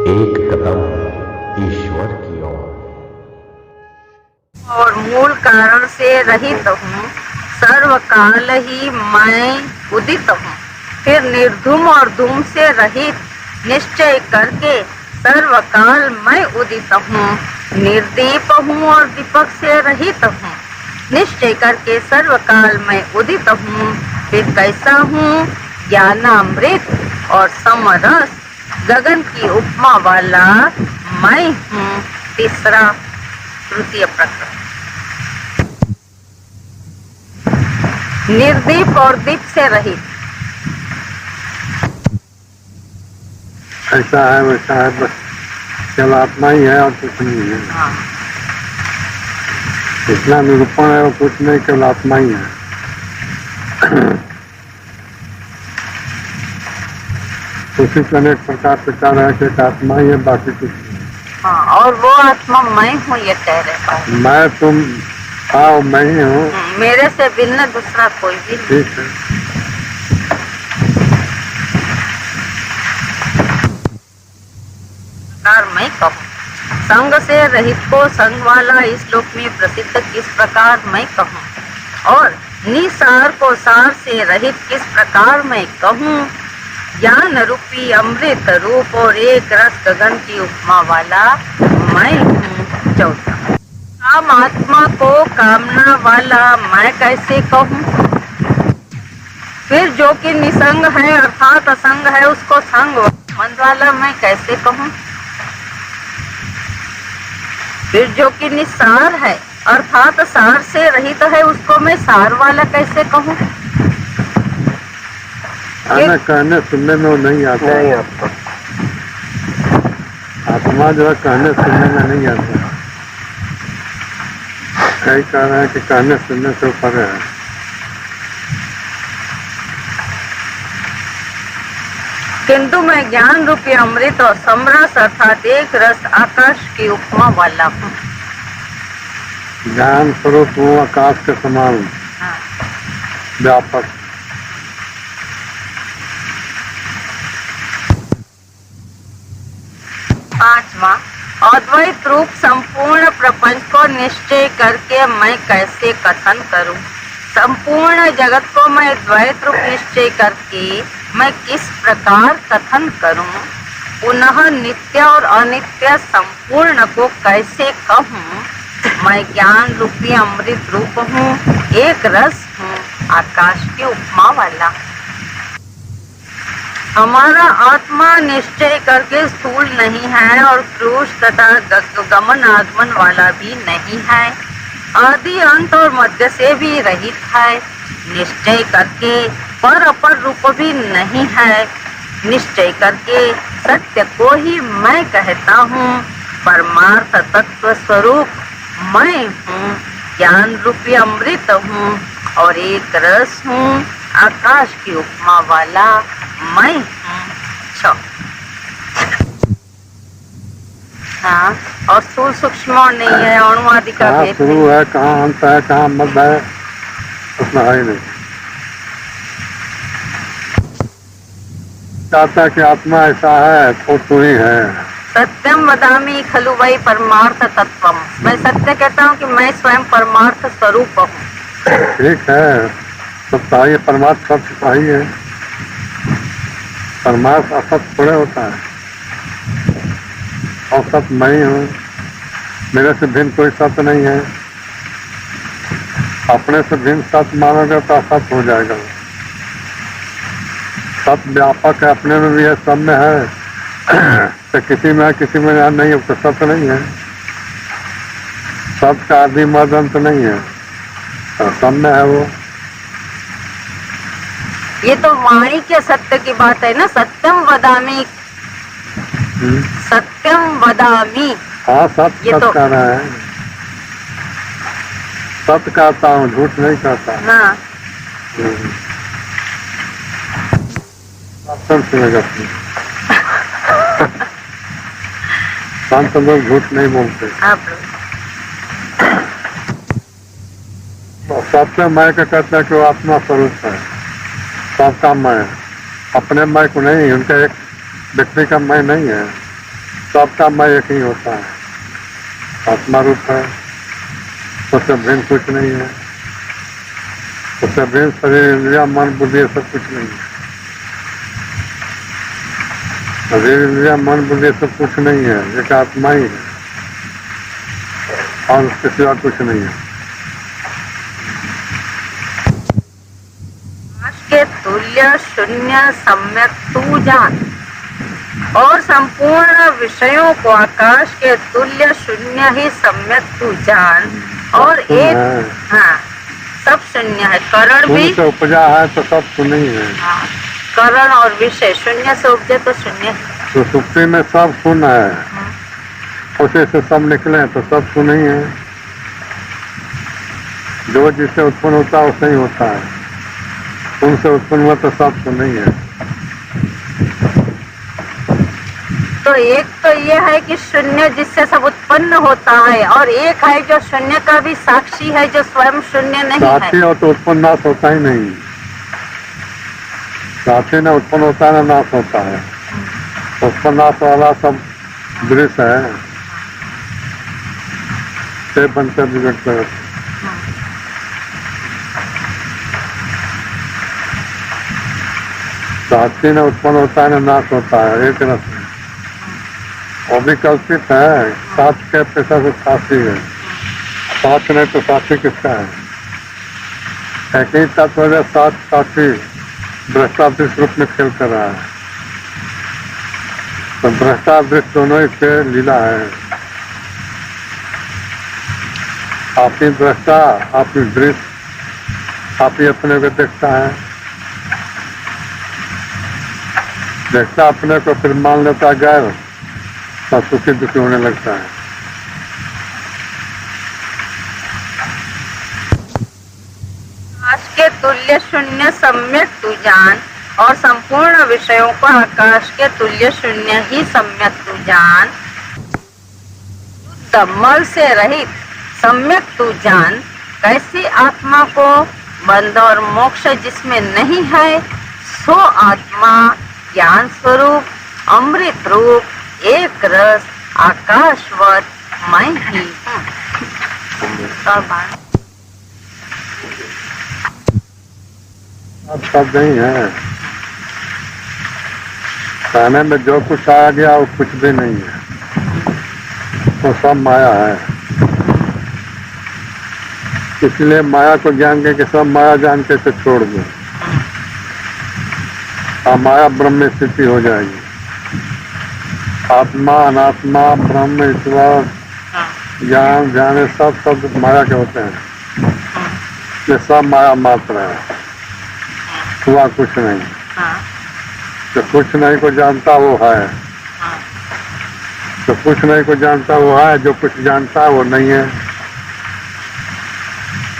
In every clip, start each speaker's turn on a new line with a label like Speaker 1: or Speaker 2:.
Speaker 1: एक कदम ईश्वर की ओर।
Speaker 2: और मूल कारण से रहित हूँ, सर्वकाल ही मैं उदित हूँ। फिर निर्धूम और धूम से रहित निश्चय करके सर्वकाल मैं उदित हूँ। निर्दीप हूँ और दीपक से रहित हूँ, निश्चय करके सर्वकाल मैं उदित हूँ। फिर कैसा हूँ? ज्ञानामृत और समरस गगन की उपमा वाला मैं हूँ। तीसरा तृतीय प्रकरण। निर्दीप और दीप से रहित।
Speaker 3: ऐसा है वैसा है, बस केवल आत्मा ही है और कुछ नहीं है।
Speaker 2: हाँ।
Speaker 3: इतना निरूपण है वो कुछ नहीं, केवल आत्मा ही है। उसी का अनेक प्रकार प्रचार है कि एक आत्मा ही है, बाकी कुछ नहीं।
Speaker 2: हाँ, और वो आत्मा मैं हूँ ये कह रहे हैं।
Speaker 3: मैं तुम आओ, मैं ही हूँ।
Speaker 2: मेरे से भिन्न दूसरा कोई भी नहीं।
Speaker 3: ठीक है।
Speaker 2: मैं कहूँ संग से रहित को संग वाला इस लोक में प्रसिद्ध किस प्रकार मैं कहूँ, और निसार को सार से रहित किस प्रकार मैं कहूँ। ज्ञान रूपी अमृत रूप और एक रस गगन की उपमा वाला मैं हूँ। चौथा, काम आत्मा को कामना वाला मैं कैसे कहूँ। फिर जो कि निसंग है अर्थात असंग है उसको संग मन वाला मैं कैसे कहूँ। फिर जो कि निसार है अर्थात सार से रहित है उसको मैं सार वाला कैसे कहूँ।
Speaker 3: कहने सुनने में वो नहीं आता। आत्मा जो है कहने सुनने में नहीं आता। कई कह रहे हैं कि कहने सुनने से ऊपर है।
Speaker 2: किंतु मैं ज्ञान रूपी अमृत और समरस अर्थात एक रस आकाश की उपमा वाला हूँ।
Speaker 3: ज्ञान स्वरूप हूँ, आकाश के समान व्यापक।
Speaker 2: पांचवा, अद्वैत रूप संपूर्ण प्रपंच को निश्चय करके मैं कैसे कथन करूं। संपूर्ण जगत को मैं द्वैत रूप निश्चय करके मैं किस प्रकार कथन करूं। पुनः नित्य और अनित्य संपूर्ण को कैसे कहूं। मैं ज्ञान रूपी अमृत रूप हूँ, एक रस हूँ, आकाश की उपमा वाला। हमारा आत्मा निश्चय करके स्थूल नहीं है और क्रूश तथा गमन आगमन वाला भी नहीं है, आदि अंत और मध्य से भी रहित है। निश्चय करके पर अपर रूप भी नहीं है, निश्चय करके सत्य को ही मैं कहता हूँ। परमार्थ तत्व स्वरूप मैं हूँ, ज्ञान रूपी अमृत हूँ और एक रस हूँ, आकाश की उपमा वाला मैं हूँ। हाँ, और स्थूल सूक्ष्म नहीं है, अणु आदि का भेद
Speaker 3: शुरू है, कहाँ अंत है, कहाँ मध्य है, उसमें है ही नहीं। चाहता कि आत्मा ऐसा है तो तू ही है।
Speaker 2: सत्यम वदामि खलु वै परमार्थ तत्वम। मैं सत्य कहता हूँ कि मैं स्वयं परमार्थ स्वरूप हूँ।
Speaker 3: ठीक है, सब चाहिए, परमार्थ सब चाहिए है। परमार्थ असत थोड़े होता है, और सत्य मैं ही हूँ। मेरे से भिन्न कोई सत्य नहीं है। अपने से भिन्न सत्य मानोगे तो असत हो जाएगा। सत्य व्यापक है, अपने में भी है, सब में है। तो किसी में है, किसी में नहीं है, तो सत्य नहीं है। सत्य का आदि मद अंत नहीं है, तो सब में है वो।
Speaker 2: ये तो वाणी के सत्य की बात है ना। सत्यम वदामि, सत्यम वदामि।
Speaker 3: हाँ, सत्य
Speaker 2: ये तो
Speaker 3: कह रहा है। सत्य कहता हूँ, झूठ नहीं कहता।
Speaker 2: हाँ।
Speaker 3: संत लोग झूठ नहीं बोलते। सबसे मैं का कहते हैं कि वो आत्मा स्वरूप है, सबका मैं, अपने मैं को नहीं। उनका एक व्यक्ति का मैं नहीं है, सबका मैं एक ही होता है, आत्मा रूप है, उससे भिन्न कुछ नहीं है, उससे भिन्न शरीर इंद्रिया मन बुद्धि सब कुछ नहीं है। शरीर इंद्रिया मन बुद्धि सब कुछ नहीं है, एक आत्मा ही है और उसके सिवा कुछ नहीं है।
Speaker 2: के तुल्य शून्य सम्यक तू जान और संपूर्ण विषयों को आकाश के तुल्य शून्य ही सम्यक तू जान और एक हाँ सब शून्य है, करण भी
Speaker 3: से उपजा है तो सब शून्य ही है।
Speaker 2: हाँ, करण और विषय शून्य से उपजे तो शून्य।
Speaker 3: तो सुप्ति में सब शून्य है, उसे से सब निकले तो सब शून्य ही है। जो जिससे उत्पन्न होता है उसे ही होता है, उनसे उत्पन्न हुआ तो सब शून्य ही है।
Speaker 2: तो एक तो ये है कि शून्य जिससे सब उत्पन्न होता है और एक है जो शून्य का भी साक्षी है, जो स्वयं शून्य नहीं है।
Speaker 3: साक्षी हो तो उत्पन्न नाश होता ही नहीं, साक्षी न उत्पन्न होता है न नाश होता है। उत्पन्न नाश वाला सब दृश्य है, से बनकर बिगड़ते। साक्षी न उत्पन्न होता है न नाश होता है, एक रस है। वो भी कल्पित है, साक्ष के पेशा से साक्षी है, साक्ष नहीं तो साक्षी किसका है। एक ही तत्व है, साक्ष साक्षी भ्रष्टादृश्य रूप में खेल कर रहा है। तो भ्रष्टादृश्य दोनों ही से लीला है। आप ही दृष्टा, आप ही दृश्य, आप ही अपने को देखता है, देखता अपने को फिर मान लेता गैर, तो सुखी दुखी होने लगता है।
Speaker 2: आकाश के तुल्य शून्य सम्यक तू जान और संपूर्ण विषयों को आकाश के तुल्य शून्य ही सम्यक तू जान। दमल से रहित सम्यक तू जान, कैसी आत्मा को बंध और मोक्ष जिसमें नहीं है, सो आत्मा ज्ञान स्वरूप अमृत रूप एक रस आकाशवत मैं ही हूँ।
Speaker 3: अब सब नहीं है, कहने में जो कुछ आ गया वो कुछ भी नहीं है, वो सब माया है। इसलिए माया को जान के सब माया जान के से छोड़ दो, माया ब्रह्म में स्थिति हो जाएगी। आत्मा अनात्मा ब्रह्म ईश्वर ज्ञान ध्यान सब शब्द माया के होते हैं, ये सब माया मात्र है, हुआ कुछ नहीं। जो कुछ नहीं को जानता वो है, जो कुछ नहीं को जानता वो है, जो कुछ जानता है वो नहीं है।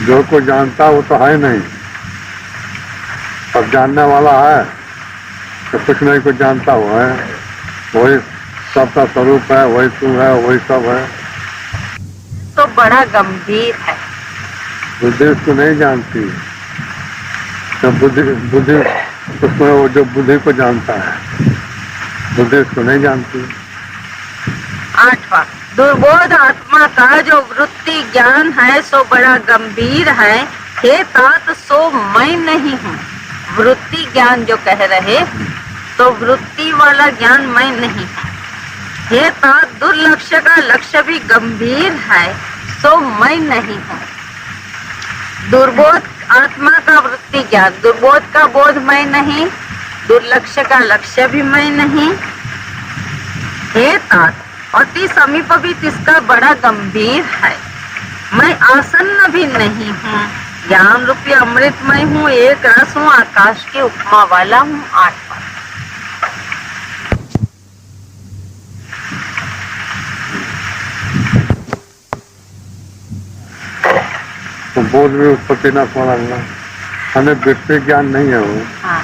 Speaker 3: जो को जानता वो तो है नहीं, अब जानने वाला है, तो कुछ नहीं को जानता वो है, वही सबका स्वरूप है, वही तू है, वही सब है।
Speaker 2: तो बड़ा गंभीर है।
Speaker 3: बुद्धि उसको नहीं जानती, तो बुद्धि उसमें वो जो बुद्धि को जानता है, बुद्धि उसको नहीं जानती।
Speaker 2: 8वां दुर्बोध आत्मा का जो वृत्ति ज्ञान है सो बड़ा गंभीर है, हे तात सो मैं नहीं हूँ। वृत्ति ज्ञान जो कह रहे, तो वृत्ति वाला ज्ञान मैं नहीं हूँ। हे तात दुर्लक्ष्य का लक्ष्य भी गंभीर है, सो मैं नहीं हूँ। दुर्बोध आत्मा का वृत्ति ज्ञान, दुर्बोध का बोध मैं नहीं, दुर्लक्ष्य का लक्ष्य भी मैं नहीं। हे तात अति समीप भी इसका बड़ा गंभीर है, मैं आसन्न भी नहीं हूँ। ज्ञान रूपी अमृतमय हूँ, एक रस हूँ, आकाश के उपमा वाला हूँ। 8वां
Speaker 3: तो बोध भी उत्पत्ति न पड़ा, हमें वृत्ति ज्ञान नहीं है वो।
Speaker 2: हाँ।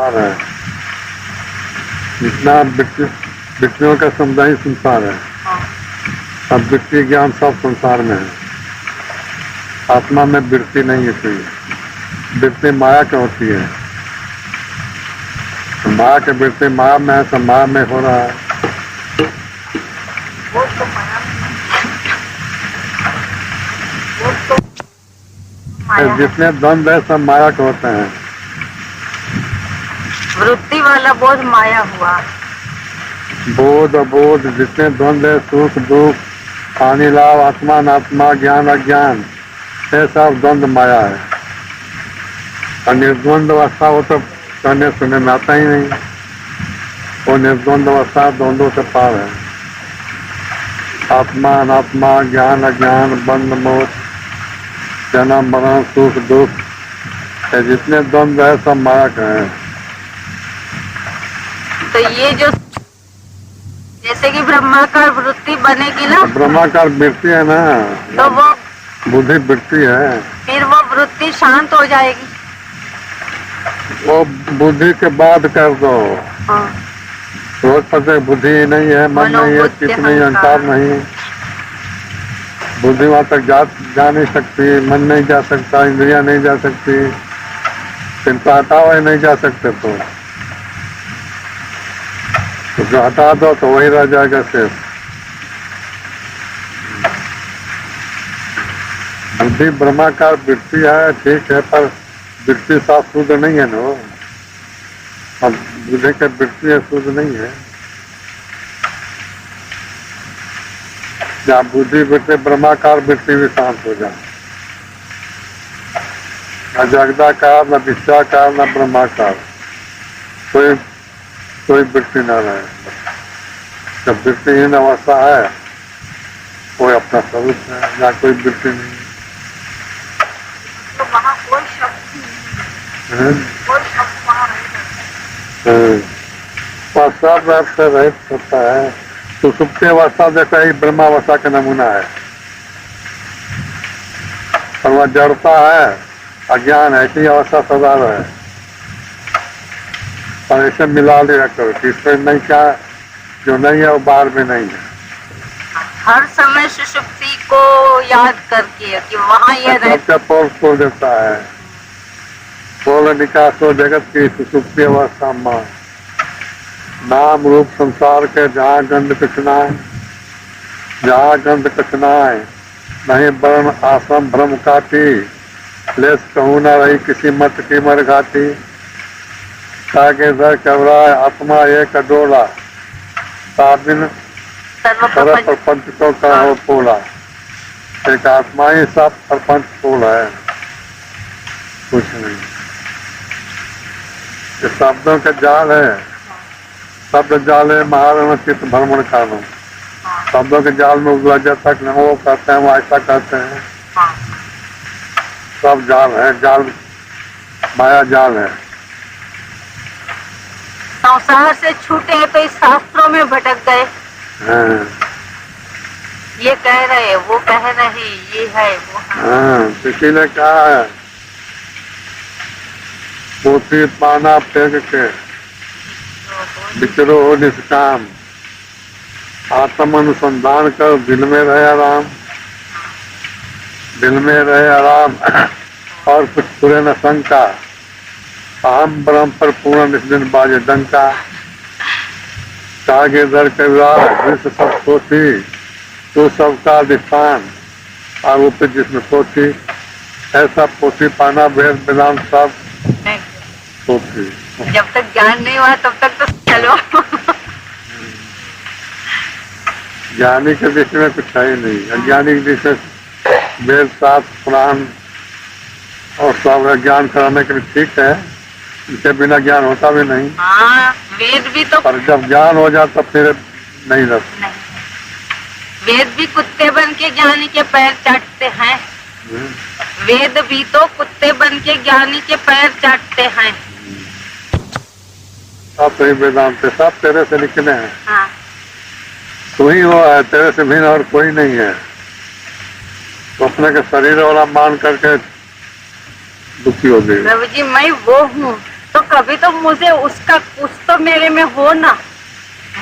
Speaker 3: है जितना वृत्तियों का समुदाय संसार है, अब वृत्ति ज्ञान सब संसार में है, आत्मा में वृत्ति नहीं है कोई। वृत्ति माया की होती है। तो माया के वृत्ति माया में है, तो माया में हो रहा है।
Speaker 2: वो तो माया वो तो माया है।
Speaker 3: जितने द्वंद्व है सब माया के होते हैं।
Speaker 2: वृत्ति वाला बोध माया हुआ।
Speaker 3: बोध अबोध जितने द्वंद्व है, सुख दुख, हानि लाभ, आत्मा अनात्मा, ज्ञान अज्ञान, ये सब द्वंद्व माया है। और निर्द्वंद अवस्था हो तो कहने सुनने में आता ही नहीं। वो निर्द्वंद अवस्था द्वंद्वों से पार है। आत्मा अनात्मा, ज्ञान अज्ञान, बंध मोक्ष, जन्म मरण, सुख दुख, ये जितने द्वंद्व है सब माया के हैं।
Speaker 2: तो ये जो जैसे कि ब्रह्माकार वृत्ति बनेगी ना,
Speaker 3: ब्रह्माकार वृत्ति है ना,
Speaker 2: तो वो
Speaker 3: बुद्धि वृत्ति है।
Speaker 2: फिर वो वृत्ति शांत हो जाएगी।
Speaker 3: वो बुद्धि के बाद कर दो।
Speaker 2: हाँ।
Speaker 3: रोज पते बुद्धि नहीं है, मन नहीं है, चित्त नहीं, अहंकार नहीं। बुद्धि वहां तक जा नहीं सकती, मन नहीं जा सकता, इंद्रिया नहीं जा सकती, चिंता हटा हुए नहीं जा सकते। तो जो हटा दो तो वही रह जाएगा शेष। बुद्धि ब्रह्माकार वृत्ति है, ठीक है, पर वृत्ति साफ शुद्ध नहीं है ना। अब बुद्धि की वृत्ति है, शुद्ध नहीं है। जहाँ बुद्धि वृत्ति ब्रह्माकार वृत्ति भी शांत हो जाए। न जगदाकार, न विश्वाकार, न ब्रह्माकार, कोई वृत्ति न रहे। जब वृत्तिहीन अवस्था है, कोई अपना स्वरूप है, या कोई वृत्ति नहीं।
Speaker 2: तो वहाँ कोई शब्द नहीं, कोई शब्द वहाँ नहीं।
Speaker 3: सब अर्थ से रहित होता है। तो सुप्ति अवस्था देखो, ही ब्रह्मावस्था का नमूना है। और वह जड़ता है, अज्ञान है, ऐसी अवस्था सदा है। और ऐसे मिला लिया करो कि इसमें नहीं, क्या जो नहीं है वो बाहर में नहीं है।
Speaker 2: हर समय सुषुप्ति को याद करके कि वहाँ ये
Speaker 3: सबका पोल खोल देता है। पोल निकास हो जगत की सुषुप्ति अवस्था में। नाम रूप संसार के जहाँ गंध कचनाए, जहाँ गंध कचनाए, नहीं वर्ण आश्रम भ्रम काटी, लेस कहूँ न रही किसी मत की मर घाटी। ताके दर कवराय आत्मा एक डोला, साबिन सर्व प्रपंच को कहो पोला। एक आत्मा ही सब प्रपंच पोल है, कुछ नहीं। ये शब्दों का जाल है, शब्द जाल है महारण चित्त भ्रमण कानों। शब्दों के जाल में उलझ तक न वो कहते हैं, वो ऐसा कहते हैं। सब जाल है, जाल माया जाल है।
Speaker 2: संसार से छूटे तो इस शास्त्रों में भटक गए। ये कह रहे, वो कह रहे, ये है वो है।
Speaker 3: किसी ने कहा है, पोथी पाना फेंक के विचरो हो निष्काम, आत्म अनुसंधान कर दिल में रहे आराम। दिल में रहे आराम और कुछ पूरे न शंका, अहम ब्रह्म पर पूर्ण निष्दिन बाजे डंका। कागे दर कविराज दृश्य सब सोची, तो सबका अधिष्ठान आरोप जिसमें सोची। ऐसा पोथी पाना वेद वेदांत सब सोची।
Speaker 2: जब तक ज्ञान नहीं हुआ तब तक तो चलो।
Speaker 3: ज्ञानी के विषय में कुछ है ही नहीं। अज्ञानी के विषय वेद शास्त्र पुराण और सब ज्ञान कराने के लिए ठीक है, इनके बिना ज्ञान होता भी नहीं।
Speaker 2: हाँ, वेद भी तो,
Speaker 3: पर जब ज्ञान हो जाता फिर नहीं रहता।
Speaker 2: नहीं, वेद भी कुत्ते बन के ज्ञानी के पैर चाटते हैं। वेद भी तो कुत्ते बन के ज्ञानी के पैर चाटते हैं।
Speaker 3: सब सही वेदांत सब तेरे से निकले हैं।
Speaker 2: हाँ।
Speaker 3: तू ही वो है, तेरे से भिन्न और कोई नहीं है। तो अपने के शरीर वाला मान करके दुखी हो गई।
Speaker 2: प्रभु जी मैं वो हूँ, तो कभी तो मुझे उसका कुछ तो मेरे में हो ना।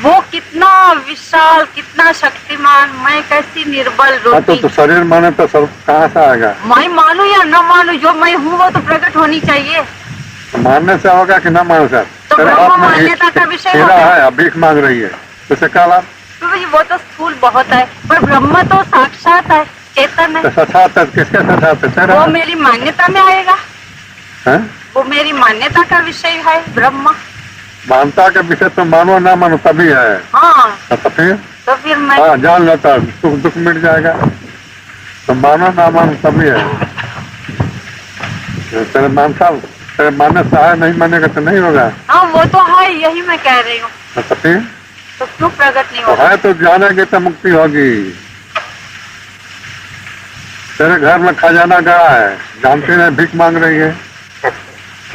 Speaker 2: वो कितना विशाल, कितना शक्ति शक्तिमान, मैं कैसी निर्बल
Speaker 3: हाँ
Speaker 2: रोटी।
Speaker 3: तो शरीर माने तो सब कहाँ से आएगा?
Speaker 2: मैं मानू या न मानू, जो मैं हूँ वो तो प्रकट होनी चाहिए।
Speaker 3: तो मानने से होगा कि ना मानने से?
Speaker 2: तो
Speaker 3: तेरे
Speaker 2: ब्रह्म
Speaker 3: हाथ में
Speaker 2: मान्यता का विषय
Speaker 3: हीरा
Speaker 2: होगा।
Speaker 3: है, भीख मांग रही है, उसे क्या लाभ?
Speaker 2: तो वो तो स्थूल बहुत है, पर ब्रह्म तो साक्षात है, चेतन है।
Speaker 3: तो सचात है, किसके सचात है? तेरा
Speaker 2: वो मेरी मान्यता में आएगा,
Speaker 3: है?
Speaker 2: वो मेरी मान्यता का विषय है ब्रह्म।
Speaker 3: मानता के विषय तो मानो ना मानो तभी है।
Speaker 2: हाँ,
Speaker 3: तो
Speaker 2: फिर मैं
Speaker 3: हाँ जान लेता, सुख दुख मिट जाएगा। तो मानो ना मानो तभी है। तेरे मानता, तेरे मानने से है, नहीं मानेगा तो नहीं होगा।
Speaker 2: हाँ वो तो है, यही मैं कह रही हूँ। तो क्यों प्रकट नहीं
Speaker 3: तो
Speaker 2: होगा?
Speaker 3: है तो जानेंगे तो मुक्ति होगी। तेरे घर में खजाना गया है, जानते नहीं, भीख मांग रही है,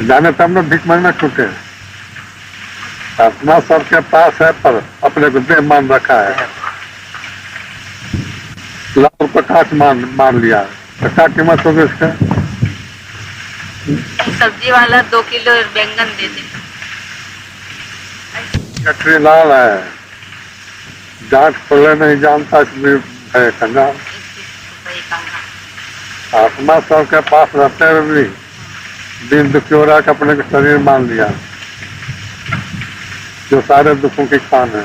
Speaker 3: जाने तब न भीख मांगना छूटे। आत्मा सबके पास है, पर अपने को देह मान रखा है। लाख रुपये काट मान लिया, तो क्या कीमत होगी इसका?
Speaker 2: सब्जी वाला 2 किलो बैंगन दे दे।
Speaker 3: गठरी लाल है, जांच खोले नहीं जानता, इसलिए है कंगाल। आत्मा सबके पास रहते हुए भी दिन दुखी हो रहा है कि अपने को शरीर मान लिया, जो सारे दुखों की खान है।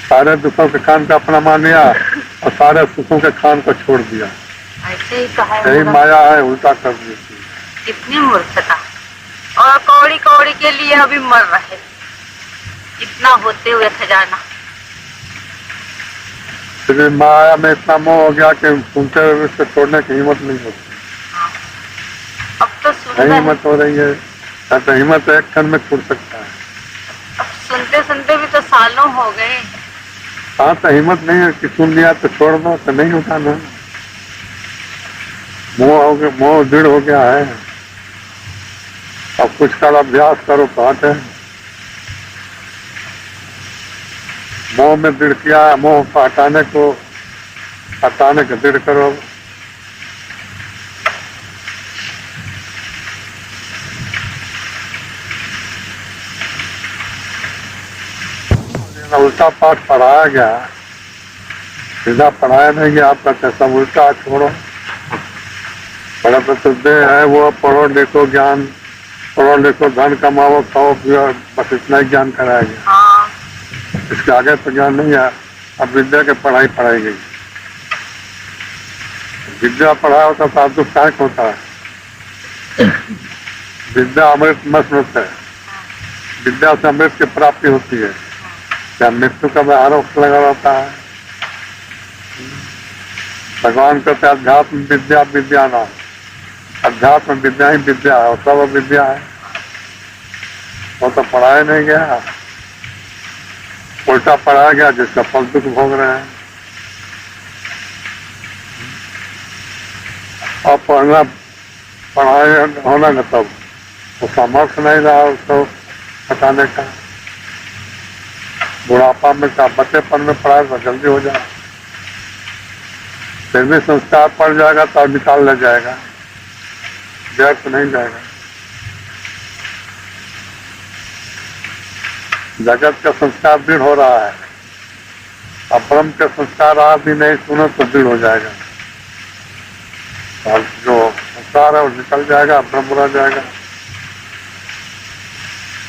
Speaker 3: सारे दुखों के खान को अपना मान लिया और सारे सुखों के खान को छोड़ दिया।
Speaker 2: ऐसे ही कहा है,
Speaker 3: यही माया है, उल्टा कर दी।
Speaker 2: कितनी मूर्खता, और कौड़ी कौड़ी के लिए अभी मर रहे, इतना होते हुए खजाना।
Speaker 3: फिर माया में इतना मोह हो गया कि सुनते हुए उसको छोड़ने की हिम्मत नहीं होती।
Speaker 2: अब तो सुन
Speaker 3: नहीं
Speaker 2: रहे,
Speaker 3: हिम्मत हो रही है, तो हिम्मत एक क्षण में छूट सकता है।
Speaker 2: अब सुनते सुनते भी तो सालों हो गए।
Speaker 3: हाँ तो हिम्मत नहीं है कि सुन लिया तो छोड़ दो, तो नहीं उठाना। मोह हो गया, मोह दृढ़ हो गया है। अब कुछ काल अभ्यास करो तो हटे। मोह में दृढ़ किया, मोह को हटाने का दृढ़ करो। उल्टा पाठ पढ़ाया गया, सीधा पढ़ाया नहीं गया। आप कहते सब उल्टा छोड़ो, बड़ा प्रसिद्ध है वो, पढ़ो लिखो ज्ञान, पढ़ो लिखो धन कमाओ खाओ पियो, बस इतना ही ज्ञान कराया गया।
Speaker 2: हाँ,
Speaker 3: इसके आगे तो ज्ञान नहीं है। अब विद्या की पढ़ाई पढ़ाई गई, विद्या पढ़ाया होता तो आप दुख काय होता है। विद्या अमृत मत है, विद्या से अमृत की प्राप्ति होती है। क्या मृत्यु का आरोप लगा रहता है? भगवान कहते अध्यात्म विद्या विद्या नाम, अध्यात्म विद्या ही विद्या है, और सब विद्या है। वो तो पढ़ाया नहीं गया, उल्टा पढ़ाया गया, जिसका फल दुख भोग रहे हैं। और पढ़ाया होना न तब वो सामर्थ्य नहीं रहा उसको हटाने का। बुढ़ापा में क्या, बच्चेपन में पढ़ाए तो जल्दी हो जाए, फिर भी संस्कार पड़ जाएगा तो निकाल ले जाएगा, व्यर्थ नहीं जाएगा। जगत का संस्कार दृढ़ हो रहा है, अब ब्रह्म के संस्कार आज भी नहीं सुनो तो दृढ़ हो जाएगा। और जो संस्कार है वो निकल जाएगा, ब्रह्म रह जाएगा।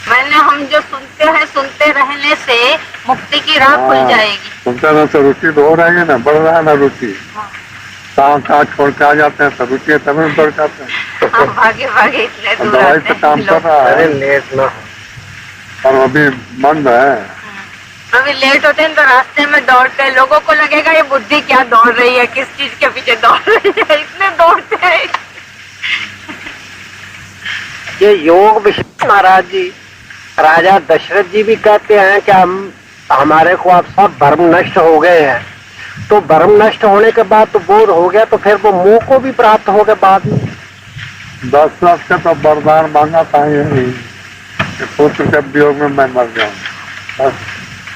Speaker 2: मैंने हम जो सुनते हैं, सुनते रहने से मुक्ति की राह खुल जाएगी।
Speaker 3: सुनते रहो तो रुचि तो हो रही है ना, बढ़ रहा है ना रुचि। कहाँ छोड़ के आ जाते हैं तो रुचि तभी बढ़ जाते हैं।
Speaker 2: हम भागे भागे इतने दूर
Speaker 3: दवाई
Speaker 2: आते
Speaker 3: तो
Speaker 2: हैं
Speaker 3: काम कर
Speaker 2: लोग।
Speaker 3: रहा है, पर अभी मंद है।
Speaker 2: अभी लेट होते हैं तो रास्ते में दौड़ते हैं, लोगों को लगेगा ये बुद्धि क्या दौड़ रही है, किस चीज के पीछे दौड़ रही है, इतने दौड़ते हैं।
Speaker 4: ये योग विषय महाराज जी, राजा दशरथ जी भी कहते हैं कि हमारे को अब सब भ्रम नष्ट हो गए हैं। तो भ्रम नष्ट होने के बाद तो बोध हो गया, तो फिर वो मोह को भी प्राप्त हो गया बाद में।
Speaker 3: दशरथ का तो वरदान मांगा था यही, पुत्र के वियोग में मैं मर जाऊँ।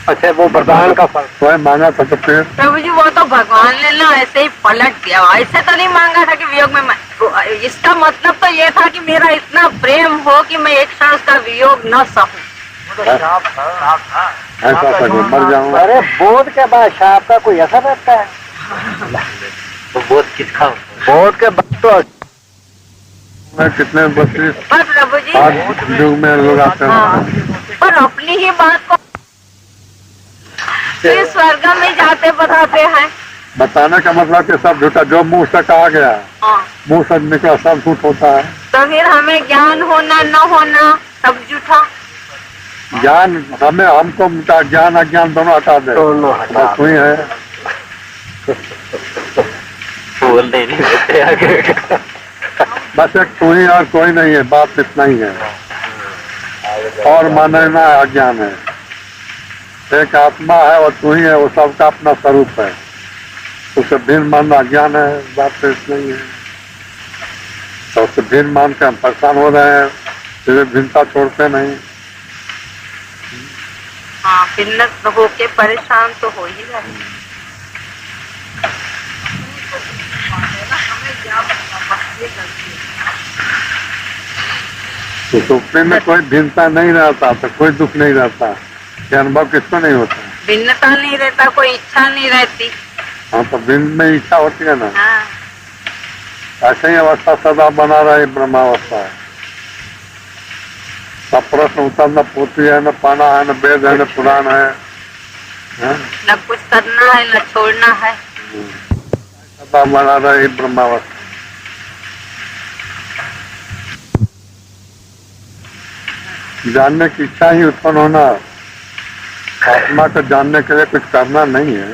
Speaker 4: अच्छा, वो वरदान का फल
Speaker 3: स्वयं मांगा था तो फिर
Speaker 2: प्रभु जी वो तो भगवान ने ना ऐसे ही पलट दिया, ऐसे तो नहीं मांगा था कि वियोग में इसका मतलब तो ये था कि मेरा इतना प्रेम हो कि मैं एक क्षण उसका वियोग न सहूं।
Speaker 3: ऐसा सके मर जाऊँ।
Speaker 4: अरे बोध के बाद शाप का कोई असर रहता है?
Speaker 5: तो बोध किसका?
Speaker 4: बोध के बाद तो
Speaker 3: मैं कितने 32
Speaker 2: पर प्रभु जी,
Speaker 3: आज युग में लोग आते
Speaker 2: हाँ,
Speaker 3: हैं।
Speaker 2: पर अपनी ही बात को फिर स्वर्ग में जाते बताते हैं।
Speaker 3: बताने का मतलब कि सब झूठा, जो मुंह से कहा गया
Speaker 2: हाँ,
Speaker 3: मुंह से निकला सब झूठ होता है।
Speaker 2: तो फिर हमें ज्ञान होना न होना सब झूठा।
Speaker 3: ज्ञान हमें हमको मिटा, ज्ञान अज्ञान दोनों हटा दे,
Speaker 4: दोनों हटा
Speaker 3: बस वही है।
Speaker 5: बोलने नहीं देते आगे।
Speaker 3: बस एक तू ही और कोई नहीं है, बात इतना ही है। और मानना अज्ञान है। एक आत्मा है और तू ही है, वो सबका अपना स्वरूप है। उसे भिन्न मानना अज्ञान है, बात तो इतना ही है। तो उसे भिन्न मान के हम परेशान हो रहे हैं, फिर भिन्नता छोड़ते नहीं।
Speaker 2: हाँ, भिन्न होके परेशान तो हो ही रहे।
Speaker 3: तो सुप्रीम में कोई भिन्नता नहीं रहता तो कोई दुख नहीं रहता। ये अनुभव किसको नहीं होता?
Speaker 2: भिन्नता नहीं रहता, कोई इच्छा नहीं रहती।
Speaker 3: हाँ, तो भिन्न में इच्छा होती है ना।
Speaker 2: हाँ,
Speaker 3: ऐसे ही अवस्था सदा बना रहे, ब्रह्मावस्था है। सब प्रश्न उत्तर न पोथी है, न पाना है, न वेद है, न पुराण है।
Speaker 2: न कुछ करना है न छोड़ना है।
Speaker 3: सदा बना रहे ब्रह्मावस्था। जानने की इच्छा ही उत्पन्न होना, आत्मा को जानने के लिए कुछ करना नहीं है।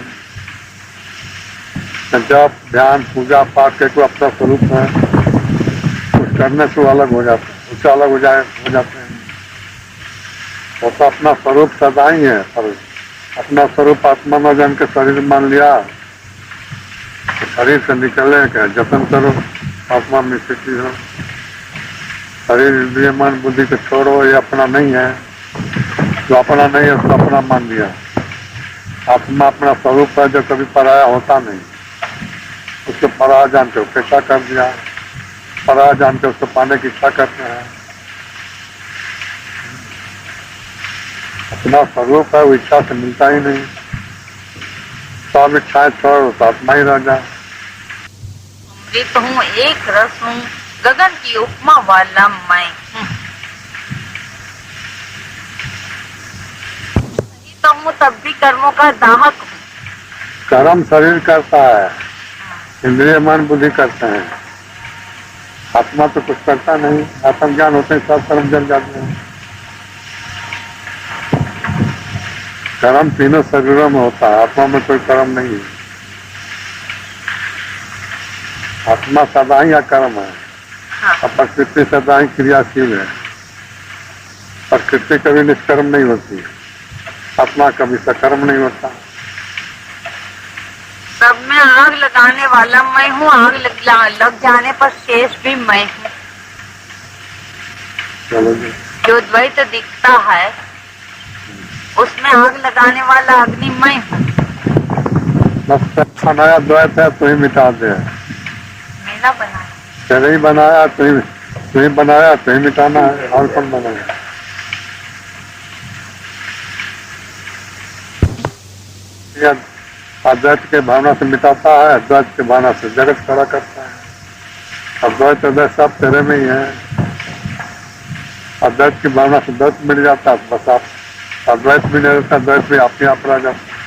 Speaker 3: जब ध्यान पूजा पाठ के कोई अपना स्वरूप है, कुछ करने से वो अलग हो जाता है, उससे अलग हो जाते हैं। वो तो अपना स्वरूप सदा ही है, पर अपना स्वरूप आत्मा न जान के शरीर मान लिया तो शरीर से निकलने का जतन करो, आत्मा में स्थिति हो। शरीर इंद्रिय मन बुद्धि को छोड़ो, ये अपना नहीं है। जो अपना नहीं है उसको अपना मान लिया। आत्मा अपना स्वरूप है जो कभी पराया होता नहीं। उसको पराया जान के उपेक्षा कर दिया, पराया जान के उसको पाने की इच्छा करते हैं। अपना स्वरूप है, वो इच्छा से मिलता ही नहीं। सब इच्छाएं छोड़ तो आत्मा ही रह जाए।
Speaker 2: अमृत हूँ, एक रस हूँ, गगन की उपमा वाला मैं हूँ। तो हूँ तब भी कर्मों का दाहक हूँ।
Speaker 3: कर्म शरीर करता है, इंद्रिय मन बुद्धि करते हैं। आत्मा तो कुछ करता नहीं। आत्मज्ञान होते हैं, सब कर्म जल जाते हैं। कर्म तीनों शरीरों में होता है, आत्मा में कोई कर्म नहीं है। आत्मा सदा ही अकर्म है और प्रकृति सदा ही क्रियाशील है। प्रकृति कभी निष्कर्म नहीं होती, आत्मा कभी सकर्म नहीं होता।
Speaker 2: सब में आग लगाने वाला मैं हूँ, आग लग जाने पर शेष भी मैं हूँ।
Speaker 3: चलो जी,
Speaker 2: जो द्वैत दिखता है उसमें आग लगाने वाला अग्नि मैं हूँ।
Speaker 3: बस बनाया द्वैत है, तो ही मिटा दे।
Speaker 2: मेरा बनाया
Speaker 3: तेरे ही बनाया, तो ही बनाया, तो ही मिटाना है। और कौन बनाया? अद्वैत के भावना से मिटाता है, अद्वैत के भावना से जगत खड़ा करता है। अद्वैत अद्वैत सब तेरे में ही है। अद्वैत की भावना से द्वैत मिल जाता है, बस आप अद्वैत भी नहीं रहता, द्वैत भी आप ही आप रह जाता।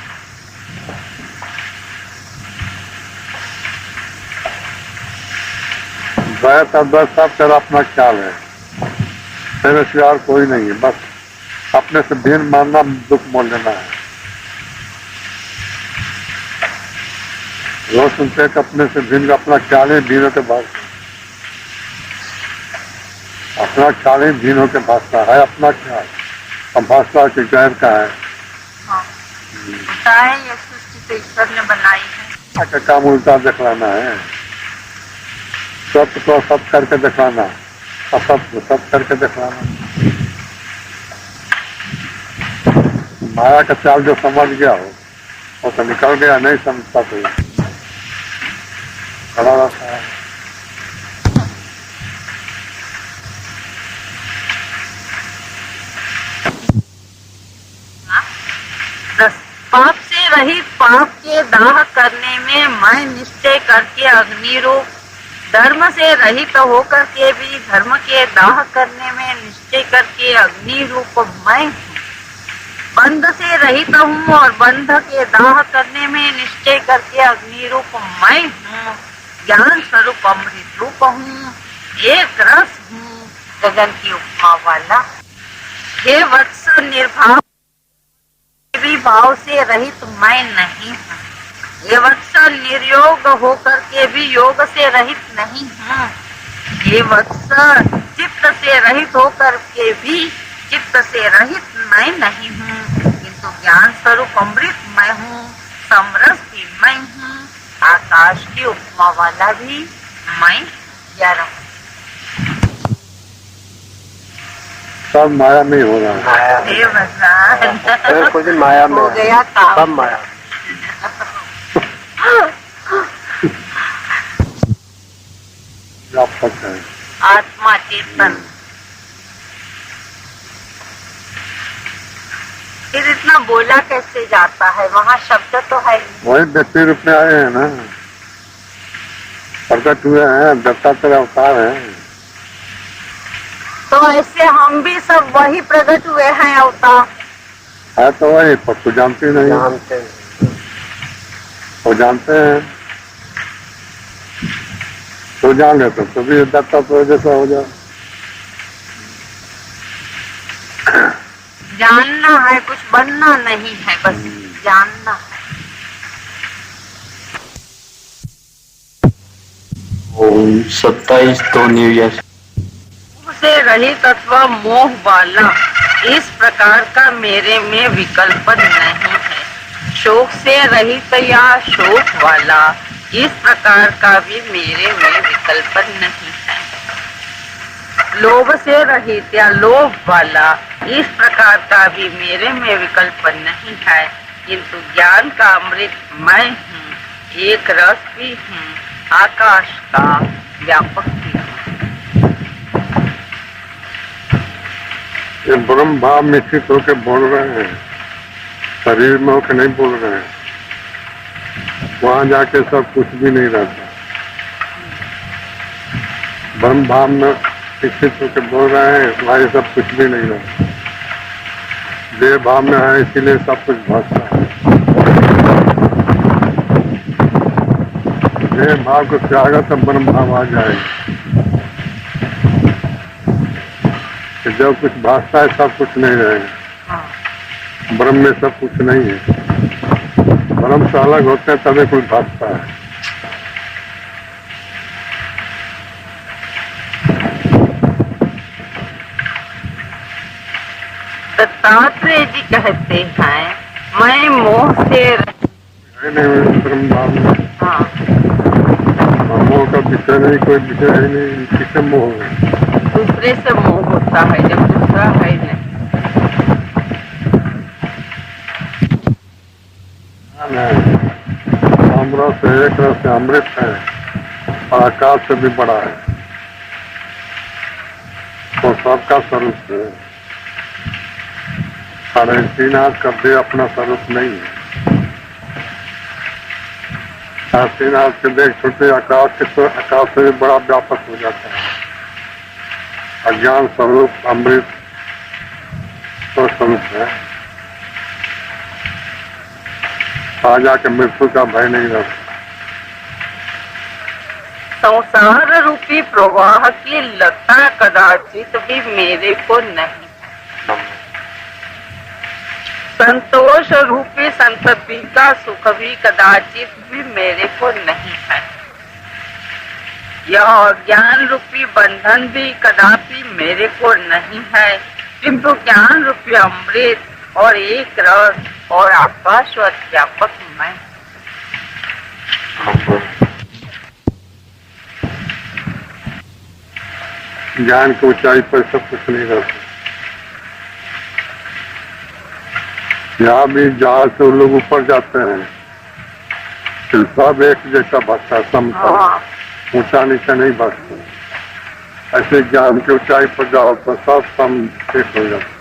Speaker 3: द्वैत अद्वैत सब तेरा अपना ख्याल है, तेरे सिवा और कोई नहीं है। बस अपने से भिन्न मानना, दुख मोल लेना है। रोज सुनते हैं कि अपने से भिन्न अपना ख्याल ही भिन्न के भाषा, अपना ख्याल ही भिन्न होकर भाषा है। अपना ख्याल अब भाषा के गैर का है।
Speaker 2: होता है, ये सृष्टि तो ईश्वर ने बनाई है।
Speaker 3: का काम उल्टा दिखलाना है। सत्य को सत्य करके दिखाना, असत्य को सत्य करके दिखाना। माया का चाल जो समझ गया हो वो तो निकल गया, नहीं समझता तो खड़ा रहता है।
Speaker 2: रहित पाप के दाह करने में मैं निश्चय करके अग्नि रूप, धर्म से रहित होकर के भी धर्म के दाह करने में निश्चय करके अग्नि रूप मैं हूँ। बंध से रहित हूँ और बंध के दाह करने में निश्चय करके अग्नि रूप मैं हूँ। ज्ञान स्वरूप अमृत रूप हूँ, एक रस हूँ, गगन की उपमा वाला। हे वत्स, निर्भाव भी भाव से रहित मैं नहीं हूँ। ये वत्स, निर्योग होकर के भी योग से रहित नहीं हूँ। ये वत्स, चित्त से रहित होकर के भी चित्त से रहित मैं नहीं हूँ, किंतु ज्ञान स्वरूप अमृत मैं हूँ, समरस भी मैं हूँ, आकाश की उपमा वाला भी मैं ग्यारह।
Speaker 3: सब माया में हो रहा है।
Speaker 2: हे भगवान,
Speaker 4: बिल्कुल ही माया में
Speaker 2: हो
Speaker 4: है।
Speaker 2: गया काम।
Speaker 4: सब माया।
Speaker 3: व्यापक है।
Speaker 2: आत्मा चेतन। फिर इतना बोला कैसे जाता है? वहाँ शब्द तो है नहीं।
Speaker 3: वही व्यक्ति रूप में आए हैं ना, प्रकट हुए हैं, दत्तात्रेय अवतार है।
Speaker 2: तो ऐसे हम भी सब वही प्रकट हुए हैं अवतार।
Speaker 3: है तो वही, पर तो जानते नहीं।
Speaker 4: जानते हैं।
Speaker 3: वो जानते हैं, तो जान लेते तो भी दत्तात्रेय जैसा हो जाए।
Speaker 2: जानना है, कुछ बनना नहीं है, बस जानना है।
Speaker 5: ओम 27 तो न्यू ईयर
Speaker 2: से रहित अथवा मोह वाला इस प्रकार का मेरे में विकल्प नहीं है। शोक से रहित या शोक वाला इस प्रकार का भी मेरे में विकल्प नहीं है। लोभ से रहित या लोभ वाला इस प्रकार का भी मेरे में विकल्प नहीं है, किंतु ज्ञान का अमृत मैं हूँ, एक रस भी हूँ, आकाश का व्यापक भी हूँ।
Speaker 3: ये ब्रह्म भाव में स्थित होकर बोल रहे हैं, शरीर में होकर नहीं बोल रहे हैं। वहां जाके सब कुछ भी नहीं रहता। ब्रह्म भाव में स्थित होकर बोल रहे हैं, वहां सब कुछ भी नहीं रहता। देह भाव में है, इसीलिए सब कुछ भाषा है। देह भाव को त्यागा तो ब्रह्म भाव आ जाएगा। जब कुछ भाषा है, सब कुछ नहीं रहेगा। ब्रह्म में सब कुछ नहीं है। ब्रह्म से अलग होते हैं तभी कुछ भाषा है।
Speaker 2: दत्तात्रेय जी कहते हैं, मैं मोह से
Speaker 3: नहीं ब्रह्म भाव में।
Speaker 2: हाँ,
Speaker 3: मोह का विषय नहीं, कोई विषय है नहीं, किसे मोह है?
Speaker 2: दूसरे से मोह होता है जब दूसरा है नहीं।
Speaker 3: अमृत से एक रस से अमृत है और आकाश से भी बड़ा है, तो सबका स्वरूप है। साढ़े 3 हाथ का दे अपना स्वरूप नहीं है। 3 हाथ के देख छोटे आकाश के, तो आकाश से भी बड़ा व्यापक हो जाता है। अज्ञान स्वरूप अमृत तो स्वरूप है। आ जाके मृत्यु का भय नहीं रहता।
Speaker 2: संसार रूपी प्रवाह की लता कदाचित भी मेरे को नहीं। संतोष रूपी संतति का सुख भी कदाचित भी मेरे को नहीं है। यह ज्ञान रूपी बंधन भी कदापि मेरे को नहीं है, किंतु ज्ञान रूपी अमृत और एक रस और आकाश और व्यापक मैं।
Speaker 3: ज्ञान की ऊंचाई पर सब कुछ नहीं रहता। यहाँ भी जहाज से लोग ऊपर जाते हैं, फिर सब एक जैसा भाषा, समता, ऊंचा नीचा नहीं भाषा। ऐसे ज्ञान की ऊंचाई पर जाओ तो सब सम एक हो जाता है।